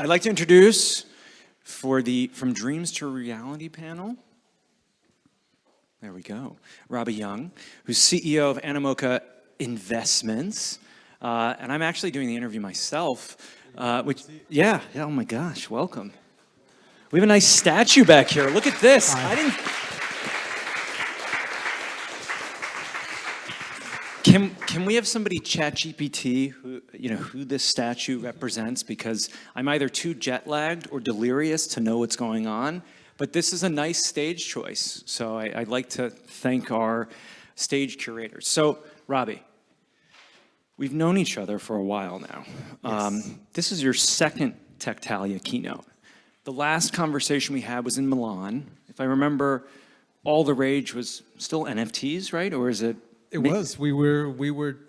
I'd like to introduce for the From Dreams to Reality panel, there we go, Robby Yung, who's CEO of Animoca Investments. And I'm actually doing the interview myself, yeah, oh my gosh, welcome. We have a nice statue back here. Look at this. Hi. Can we have somebody chat GPT who this statue represents? Because I'm either too jet lagged or delirious to know what's going on. But this is a nice stage choice. So I'd like to thank our stage curators. So Robby, we've known each other for a while now. Yes. This is your second Techtalia keynote. The last conversation we had was in Milan. If I remember, all the rage was still NFTs, right? Or is it? It was. We were.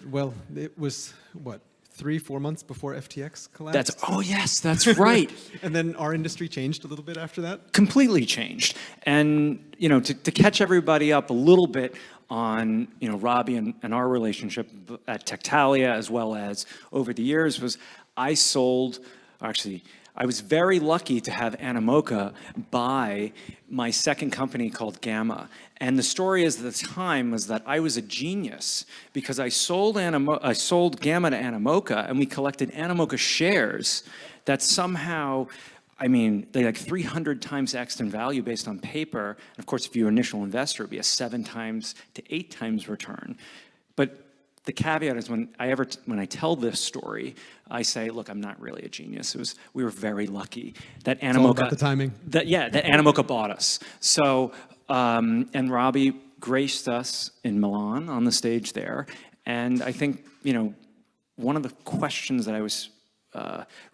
Well, it was what, 3-4 months before FTX collapsed. That's right. And then our industry changed a little bit after that. Completely changed. And to catch everybody up a little bit on Robby and our relationship at Techtalia, as well as over the years, was I was very lucky to have Animoca buy my second company called Gamma. And the story is, at the time, was that I was a genius because I sold Gamma to Animoca, and we collected Animoca shares that somehow, they like 300 times X in value based on paper. And of course, if you're an initial investor, it'd be a 7 times to 8 times return. But the caveat is when I tell this story, I say, look, I'm not really a genius. We were very lucky that Animoca. It's all about the timing. That Animoca bought us. So, and Robby graced us in Milan on the stage there. And I think, one of the questions that I was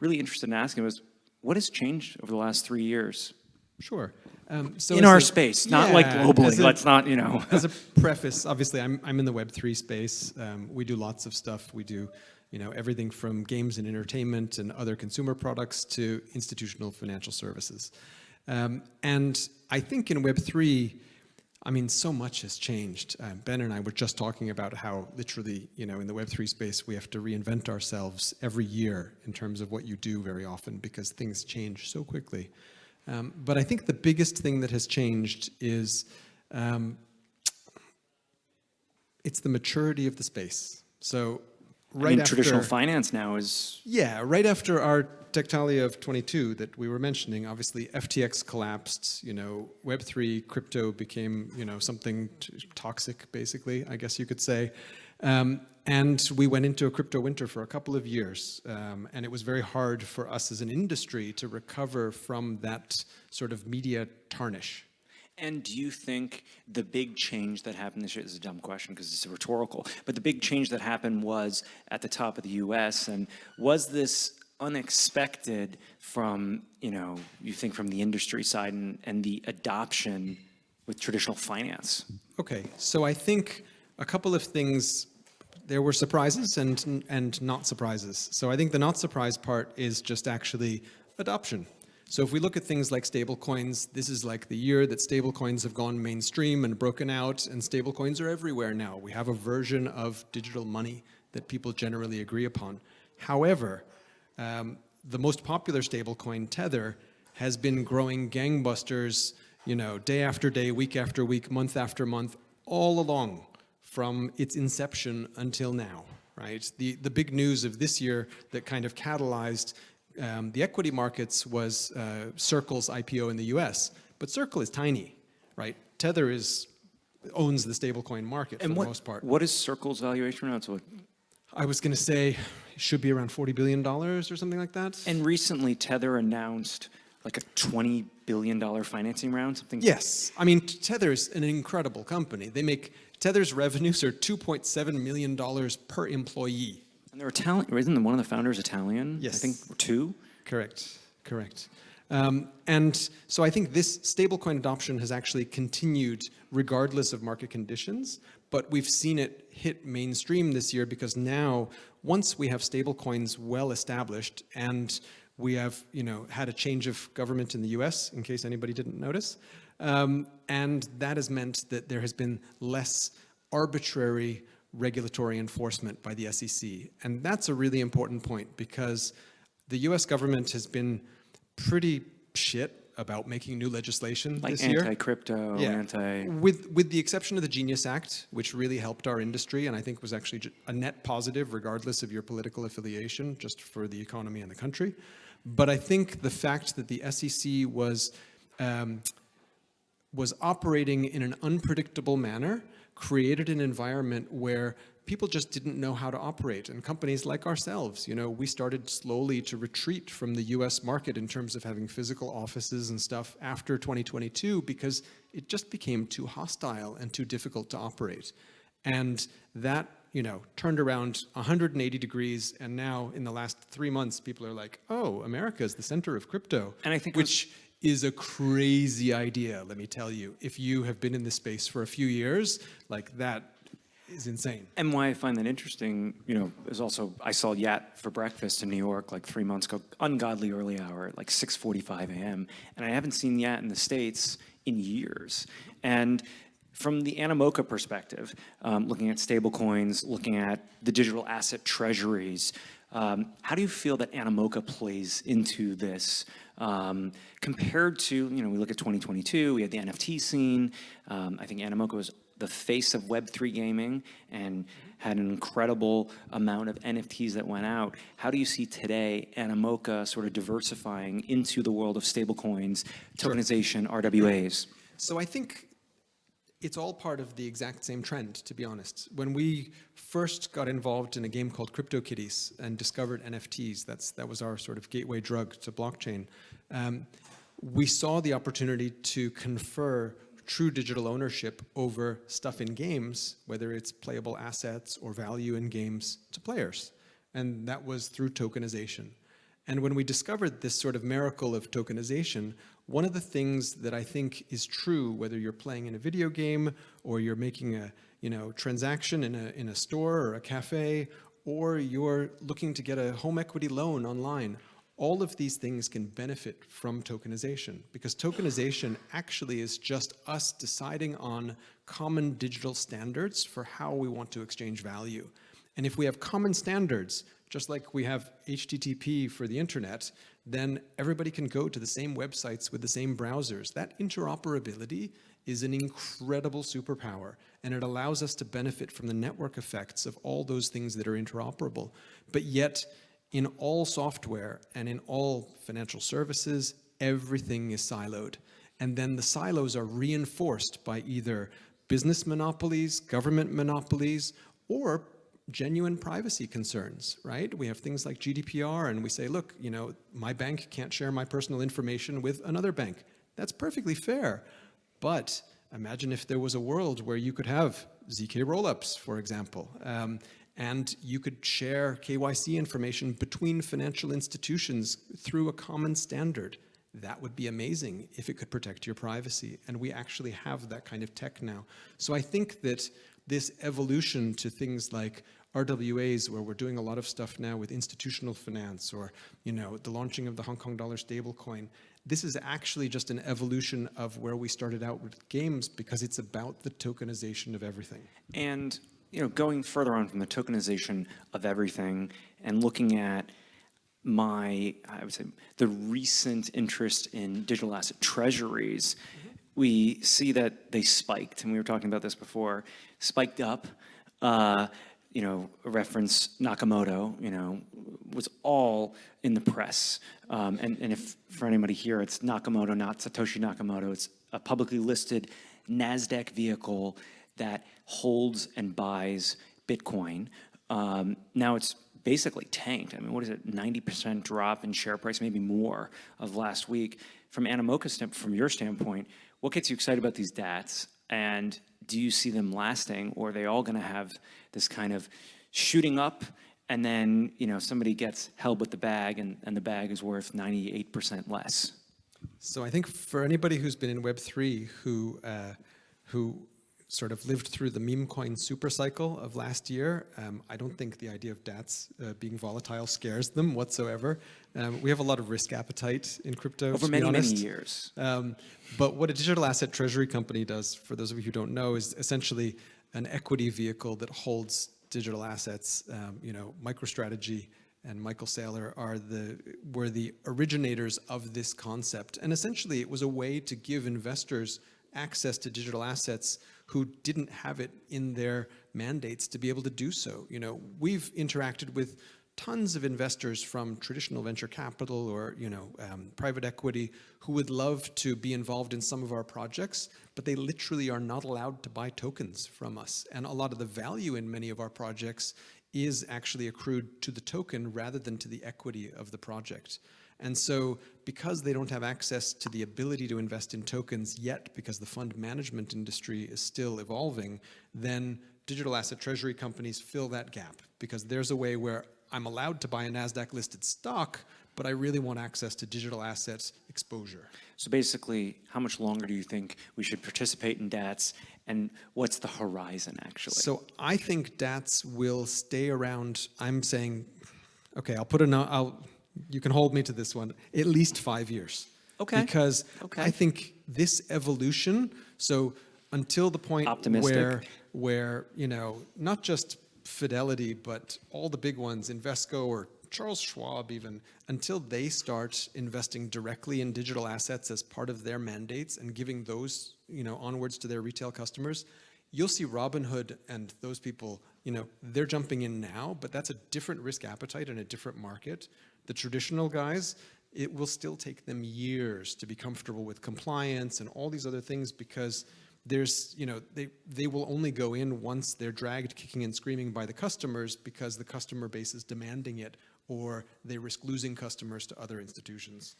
really interested in asking was, what has changed over the last 3 years? Sure. In our space, not like globally. Let's not, As a preface, obviously, I'm in the Web3 space. We do lots of stuff. We do, everything from games and entertainment and other consumer products to institutional financial services. And I think in Web3, so much has changed. Ben and I were just talking about how literally, in the Web3 space, we have to reinvent ourselves every year in terms of what you do very often because things change so quickly. But I think the biggest thing that has changed is it's the maturity of the space. So after traditional finance now is... Yeah, right after our Techtalia of 22 that we were mentioning, obviously FTX collapsed, Web3, crypto became, something toxic, basically, I guess you could say. And we went into a crypto winter for a couple of years, and it was very hard for us as an industry to recover from that sort of media tarnish. And do you think the big change that happened this year, this is a dumb question because it's rhetorical, but the big change that happened was at the top of the US, and was this unexpected from, you think from the industry side and the adoption with traditional finance? Okay, so I think a couple of things. There were surprises and not surprises. So I think the not surprise part is just actually adoption. So if we look at things like stablecoins, this is like the year that stablecoins have gone mainstream and broken out, and stablecoins are everywhere now. We have a version of digital money that people generally agree upon. However, the most popular stablecoin, Tether, has been growing gangbusters, day after day, week after week, month after month, all along, from its inception until now, right? The big news of this year that kind of catalyzed the equity markets was Circle's IPO in the US, but Circle is tiny, right? Tether owns the stablecoin market for the most part. What is Circle's valuation now? I was going to say it should be around $40 billion or something like that. And recently Tether announced like a $20 billion financing round, something? Yes. Tether is an incredible company. Tether's revenues are $2.7 million per employee. And they're Italian. Isn't one of the founders Italian? Yes. I think 2? Correct. And so I think this stablecoin adoption has actually continued regardless of market conditions, but we've seen it hit mainstream this year because now, once we have stablecoins well established and we have, had a change of government in the US, in case anybody didn't notice, and that has meant that there has been less arbitrary regulatory enforcement by the SEC. And that's a really important point because The US government has been pretty shit about making new legislation Like this year. anti-crypto, With the exception of the Genius Act, which really helped our industry and I think was actually a net positive regardless of your political affiliation, just for the economy and the country. But I think the fact that the SEC was operating in an unpredictable manner created an environment where people just didn't know how to operate. And companies like ourselves, we started slowly to retreat from the US market in terms of having physical offices and stuff after 2022 because it just became too hostile and too difficult to operate. And that, turned around 180 degrees. And now in the last 3 months, people are like, oh, America is the center of crypto. And I think which is a crazy idea, let me tell you. If you have been in this space for a few years, like that is insane. And why I find that interesting, is also I saw Yat for breakfast in New York like 3 months ago, ungodly early hour, like 6:45 a.m. And I haven't seen Yat in the States in years. And from the Animoca perspective, looking at stablecoins, looking at the digital asset treasuries, how do you feel that Animoca plays into this compared to, we look at 2022, we had the NFT scene. I think Animoca was the face of Web3 gaming and had an incredible amount of NFTs that went out. How do you see today Animoca sort of diversifying into the world of stablecoins, tokenization, RWAs? So I think it's all part of the exact same trend, to be honest. When we first got involved in a game called CryptoKitties and discovered NFTs, that was our sort of gateway drug to blockchain, we saw the opportunity to confer true digital ownership over stuff in games, whether it's playable assets or value in games, to players. And that was through tokenization. And when we discovered this sort of miracle of tokenization, one of the things that I think is true, whether you're playing in a video game or you're making a transaction in a store or a cafe, or you're looking to get a home equity loan online, all of these things can benefit from tokenization, because tokenization actually is just us deciding on common digital standards for how we want to exchange value. And if we have common standards, just like we have HTTP for the internet, then everybody can go to the same websites with the same browsers. That interoperability is an incredible superpower, and it allows us to benefit from the network effects of all those things that are interoperable. But yet, in all software and in all financial services, everything is siloed. And then the silos are reinforced by either business monopolies, government monopolies, or genuine privacy concerns, right? We have things like GDPR, and we say, look, my bank can't share my personal information with another bank. That's perfectly fair. But imagine if there was a world where you could have ZK rollups, for example, and you could share KYC information between financial institutions through a common standard. That would be amazing if it could protect your privacy. And we actually have that kind of tech now. So I think that this evolution to things like RWAs, where we're doing a lot of stuff now with institutional finance, or the launching of the Hong Kong dollar stablecoin, this is actually just an evolution of where we started out with games, because it's about the tokenization of everything. And going further on from the tokenization of everything and looking at I would say, the recent interest in digital asset treasuries, we see that they spiked, and we were talking about this before, spiked up. Reference Nakamoto, was all in the press. And if for anybody here, it's Nakamoto, not Satoshi Nakamoto. It's a publicly listed NASDAQ vehicle that holds and buys Bitcoin. Now it's basically tanked. I mean, what is it, 90% drop in share price, maybe more, of last week. From Animoca, from your standpoint, what gets you excited about these DATs? And do you see them lasting, or are they all going to have this kind of shooting up, and then somebody gets held with the bag, and the bag is worth 98% less? So I think for anybody who's been in Web3 who sort of lived through the meme coin super cycle of last year, I don't think the idea of DATs being volatile scares them whatsoever. We have a lot of risk appetite in crypto, over many years. But what a digital asset treasury company does, for those of you who don't know, is essentially an equity vehicle that holds digital assets, MicroStrategy and Michael Saylor were the originators of this concept. And essentially, it was a way to give investors access to digital assets who didn't have it in their mandates to be able to do so. You know, we've interacted with tons of investors from traditional venture capital or private equity who would love to be involved in some of our projects, but they literally are not allowed to buy tokens from us. And a lot of the value in many of our projects is actually accrued to the token rather than to the equity of the project. And so because they don't have access to the ability to invest in tokens yet, because the fund management industry is still evolving, then digital asset treasury companies fill that gap, because there's a way where I'm allowed to buy a NASDAQ listed stock, but I really want access to digital assets exposure. So basically, how much longer do you think we should participate in DATs, and what's the horizon actually? So I think DATs will stay around. I'm saying, okay, you can hold me to this one, at least 5 years. Okay. Because I think this evolution, so until the point where not just Fidelity, but all the big ones, Invesco or Charles Schwab even, until they start investing directly in digital assets as part of their mandates and giving those, onwards to their retail customers, you'll see Robinhood and those people, they're jumping in now, but that's a different risk appetite and a different market. The traditional guys, it will still take them years to be comfortable with compliance and all these other things, because there's, they will only go in once they're dragged kicking and screaming by the customers because the customer base is demanding it, or they risk losing customers to other institutions.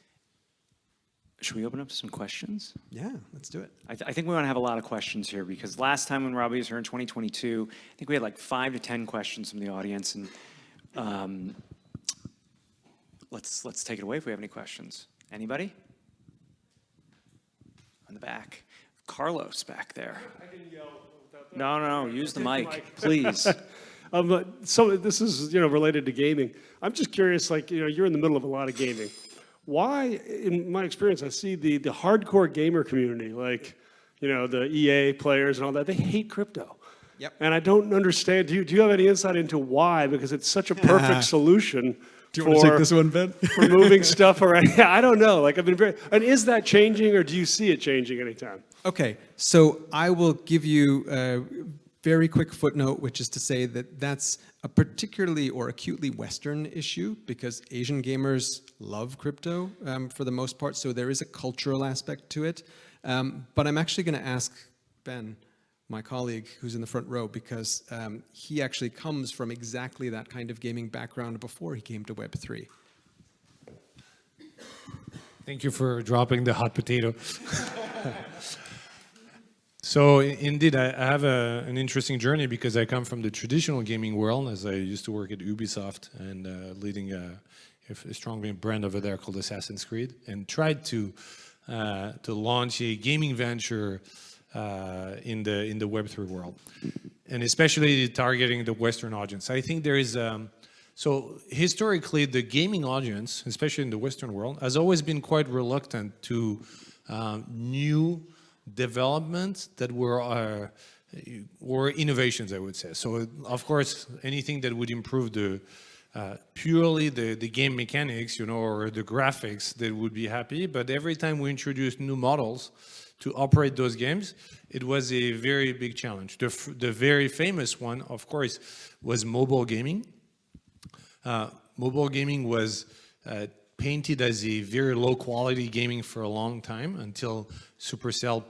Should we open up to some questions? Yeah, let's do it. I think we want to have a lot of questions here, because last time when Robby was here in 2022, I think we had like 5 to 10 questions from the audience, and let's take it away if we have any questions. Anybody? On the back. Carlos back there. I can yell without that. No, use the mic, please. So this is related to gaming. I'm just curious, you're in the middle of a lot of gaming. Why, in my experience, I see the hardcore gamer community, the EA players and all that, they hate crypto. Yep. And I don't understand. Do you have any insight into why? Because it's such a perfect solution. Do you want to take this one, Ben? For moving stuff around. Yeah, I don't know. And is that changing, or do you see it changing anytime? Okay, so I will give you a very quick footnote, which is to say that that's a particularly or acutely Western issue, because Asian gamers love crypto for the most part, so there is a cultural aspect to it. But I'm actually going to ask Ben, my colleague who's in the front row, because he actually comes from exactly that kind of gaming background before he came to Web3. Thank you for dropping the hot potato. So indeed, I have an interesting journey, because I come from the traditional gaming world, as I used to work at Ubisoft and leading a strong brand over there called Assassin's Creed, and tried to launch a gaming venture in the Web3 world, and especially targeting the Western audience. I think there is, so historically, the gaming audience, especially in the Western world, has always been quite reluctant to new developments that were or innovations, I would say. So of course, anything that would improve purely the game mechanics, or the graphics, they would be happy. But every time we introduced new models to operate those games, it was a very big challenge. The very famous one, of course, was mobile gaming. Mobile gaming was painted as a very low quality gaming for a long time, until Supercell,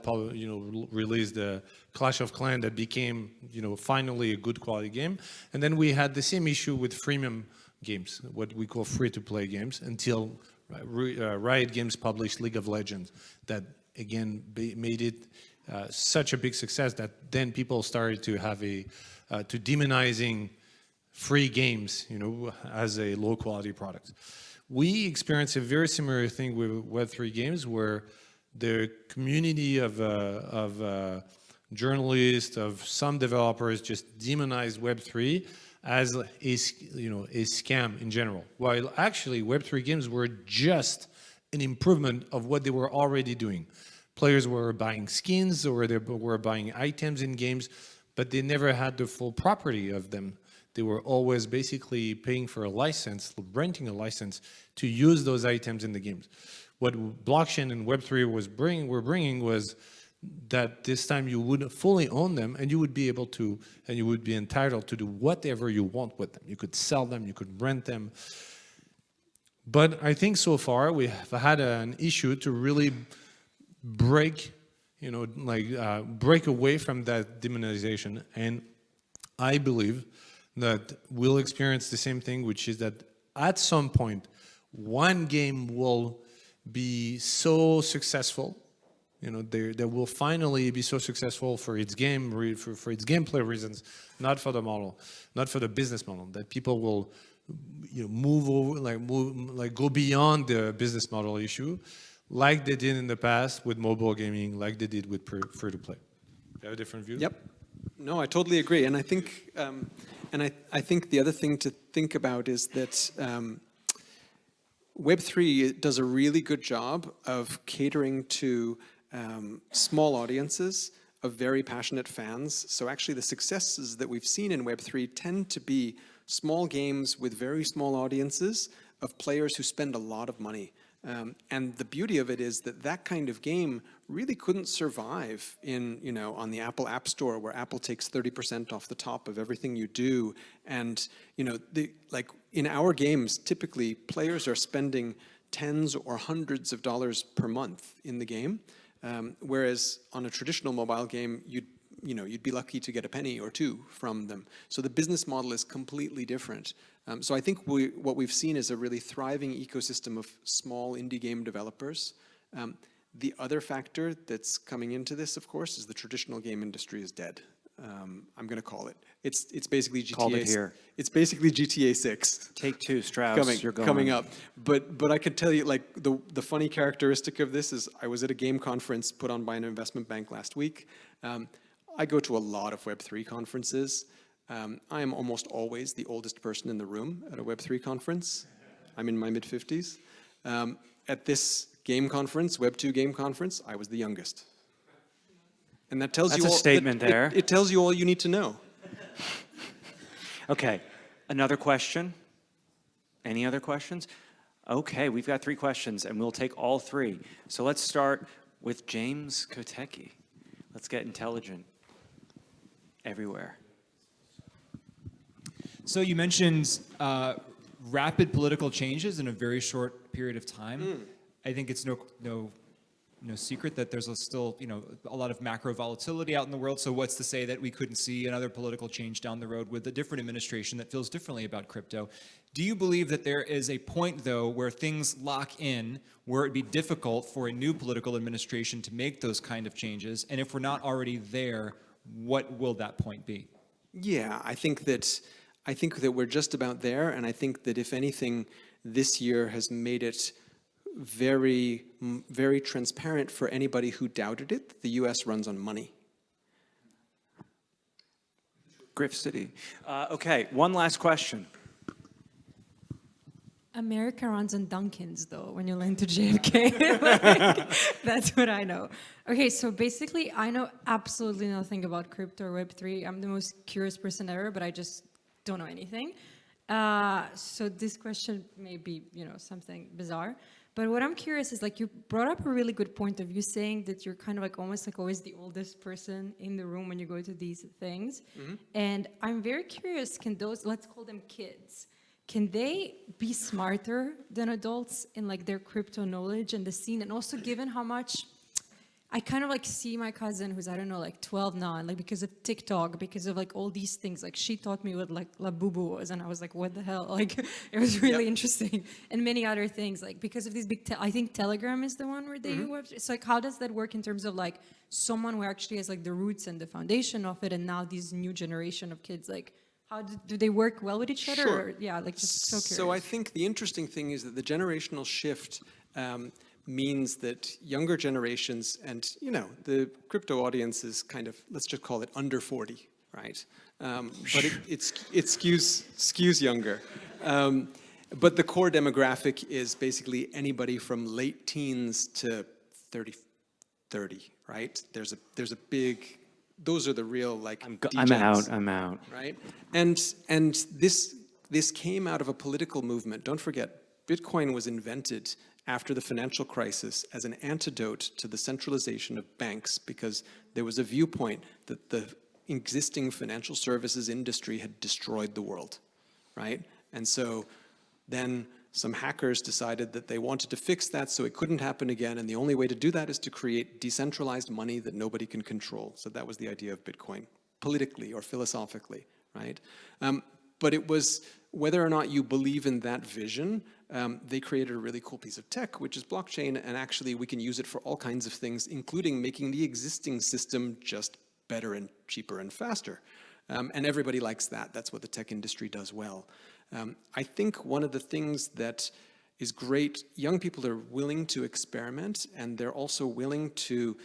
released the Clash of Clans that became, finally a good quality game. And then we had the same issue with freemium games, what we call free-to-play games, until Riot Games published League of Legends, that again made it such a big success that then people started to have to demonizing free games, as a low quality product. We experienced a very similar thing with Web3 games, where the community of journalists, of some developers, just demonized Web3 as a scam in general, while actually Web3 games were just an improvement of what they were already doing. Players were buying skins, or they were buying items in games, but they never had the full property of them. they were always basically paying for a license, renting a license to use those items in the games. What blockchain and Web3 were bringing was that this time you would fully own them, and you would be able to, and you would be entitled to do whatever you want with them. You could sell them, you could rent them. But I think so far we have had an issue to really break, break away from that demonization. And I believe that we'll experience the same thing, which is that at some point, one game will be so successful, they will finally be so successful for its game, for its gameplay reasons, not for the model, not for the business model, that people will move over, go beyond the business model issue, like they did in the past with mobile gaming, like they did with free-to-play. You have a different view? Yep. No, I totally agree. And I think, I think the other thing to think about is that Web3 does a really good job of catering to small audiences of very passionate fans. So actually the successes that we've seen in Web3 tend to be small games with very small audiences of players who spend a lot of money. And the beauty of it is that that kind of game really couldn't survive in, on the Apple App Store, where Apple takes 30% off the top of everything you do. And, like in our games, typically players are spending tens or hundreds of dollars per month in the game. Whereas on a traditional mobile game, you'd be lucky to get a penny or two from them. So the business model is completely different. So I think what we've seen is a really thriving ecosystem of small indie game developers. The other factor that's coming into this, of course, is the traditional game industry is dead. I'm going to call it. It's basically GTA. Called it here. It's basically GTA 6. Take two, Strauss. Coming up. But I could tell you, like, the funny characteristic of this is I was at a game conference put on by an investment bank last week. I go to a lot of Web3 conferences. I am almost always the oldest person in the room at a Web3 conference. I'm in my mid-50s. At this game conference, Web2 game conference, I was the youngest. And that tells That's you all. a statement there. It tells you all you need to know. Okay, another question? Any other questions? Okay, we've got 3 questions, and we'll take all 3. So let's start with James Kotecki. Let's get intelligent everywhere. So you mentioned rapid political changes in a very short period of time. I think it's no secret that there's still a lot of macro volatility out in the world. So what's to say that we couldn't see another political change down the road with a different administration that feels differently about crypto? Do you believe that there is a point, though, where things lock in, where it'd be difficult for a new political administration to make those kind of changes? And if we're not already there, what will that point be? Yeah, I think that we're just about there, and I think that if anything, this year has made it very, very transparent for anybody who doubted it that the U.S. runs on money. Griff City. Okay, one last question. America runs on Dunkins, though, when you land to JFK. Like, that's what I know. Okay, so basically, I know absolutely nothing about crypto or Web3. I'm the most curious person ever, but I just don't know anything. So this question may be, something bizarre. But what I'm curious is, like, you brought up a really good point of you saying that you're kind of like almost like always the oldest person in the room when you go to these things. Mm-hmm. And I'm very curious, can those, let's call them kids, can they be smarter than adults in like their crypto knowledge and the scene? And also given how much I kind of like see my cousin who's, I don't know, like 12 now, and like because of TikTok, because of like all these things, like she taught me what like La Bubu was, and I was like, what the hell? Like, it was really interesting. And many other things, like because of these big, I think Telegram is the one where they so like how does that work in terms of like someone who actually has like the roots and the foundation of it, and now this new generation of kids, like how do they work well with each other? Sure. Or, yeah, like just so curious. So I think the interesting thing is that the generational shift means that younger generations and, the crypto audience is kind of, let's just call it under 40, right? But it skews younger. But the core demographic is basically anybody from late teens to 30, right? There's a big those are the real like I'm degens, out. I'm out. right? And this came out of a political movement. Don't forget, Bitcoin was invented after the financial crisis as an antidote to the centralization of banks, because there was a viewpoint that the existing financial services industry had destroyed the world, right? And so then some hackers decided that they wanted to fix that so it couldn't happen again, and the only way to do that is to create decentralized money that nobody can control. So that was the idea of Bitcoin, politically or philosophically, right? But it was, whether or not you believe in that vision, they created a really cool piece of tech, which is blockchain, and actually we can use it for all kinds of things, including making the existing system just better and cheaper and faster. And everybody likes that. That's what the tech industry does well. I think one of the things that is great, young people are willing to experiment, and they're also willing to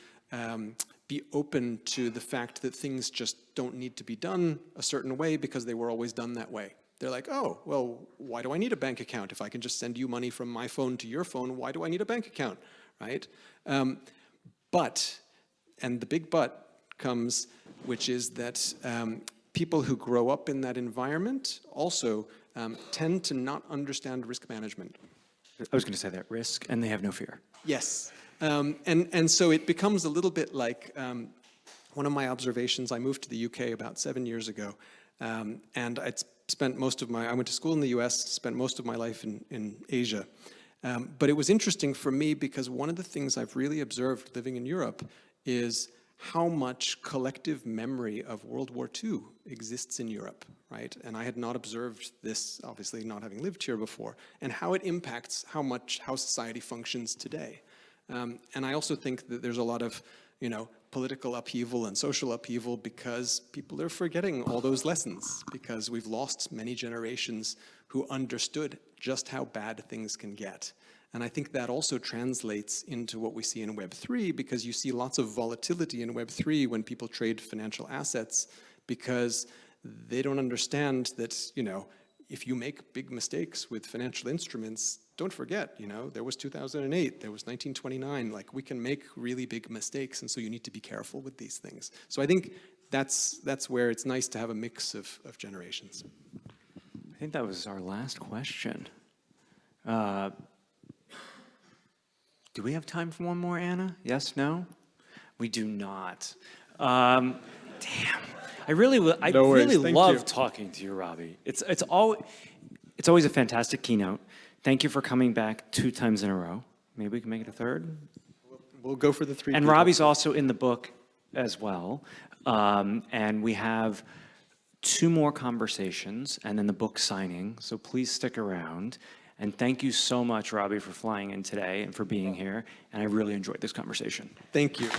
be open to the fact that things just don't need to be done a certain way because they were always done that way. They're like, oh, well, why do I need a bank account? If I can just send you money from my phone to your phone, why do I need a bank account, right? But, and the big but comes, which is that people who grow up in that environment also tend to not understand risk management. I was going to say that, risk, and they have no fear. Yes. And so it becomes a little bit like one of my observations. I moved to the UK about 7 years ago, and I went to school in the US, spent most of my life in Asia. But it was interesting for me because one of the things I've really observed living in Europe is how much collective memory of World War II exists in Europe, right? And I had not observed this, obviously not having lived here before, and how it impacts how society functions today. And I also think that there's a lot of, political upheaval and social upheaval because people are forgetting all those lessons, because we've lost many generations who understood just how bad things can get. And I think that also translates into what we see in Web3, because you see lots of volatility in Web3 when people trade financial assets, because they don't understand that, if you make big mistakes with financial instruments, don't forget, there was 2008, there was 1929, like we can make really big mistakes, and so you need to be careful with these things. So I think that's where it's nice to have a mix of generations. I think that was our last question. Do we have time for one more, Anna? Yes, no? We do not. Damn. I really love talking to you, Robby. It's always a fantastic keynote. Thank you for coming back 2 times in a row. Maybe we can make it a third. We'll go for the 3 And people. Robby's also in the book as well. And we have 2 more conversations and then the book signing. So please stick around. And thank you so much, Robby, for flying in today and for being here. And I really enjoyed this conversation. Thank you.